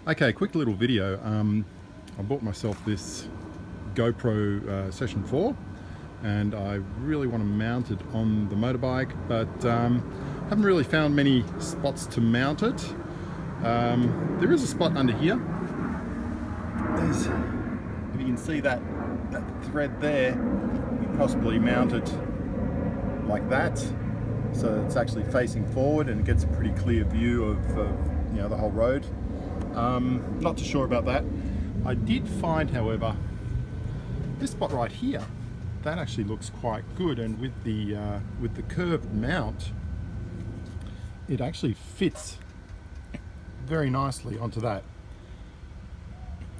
Okay, quick little video. I bought myself this GoPro Session 4 and I really want to mount it on the motorbike, but haven't really found many spots to mount it. There is a spot under here. There's, if you can see that thread there, you possibly mount it like that, so it's actually facing forward and it gets a pretty clear view of the whole road. Not too sure about that. I did find, however, this spot right here, that actually looks quite good, and with the curved mount, it actually fits very nicely onto that.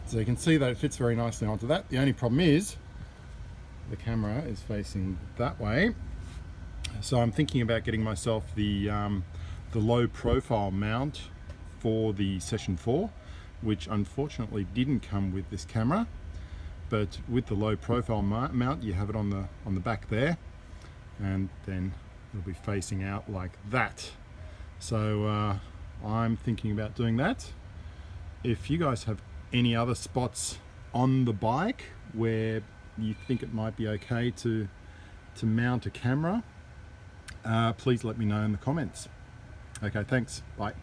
So you can see that it fits very nicely onto that. The only problem is the camera is facing that way. So I'm thinking about getting myself the low profile mount for the Session 4, which unfortunately didn't come with this camera, but with the low profile mount you have it on the back there, and then it'll be facing out like that. So I'm thinking about doing that. If you guys have any other spots on the bike where you think it might be okay to mount a camera, please let me know in the comments. Okay, thanks, bye.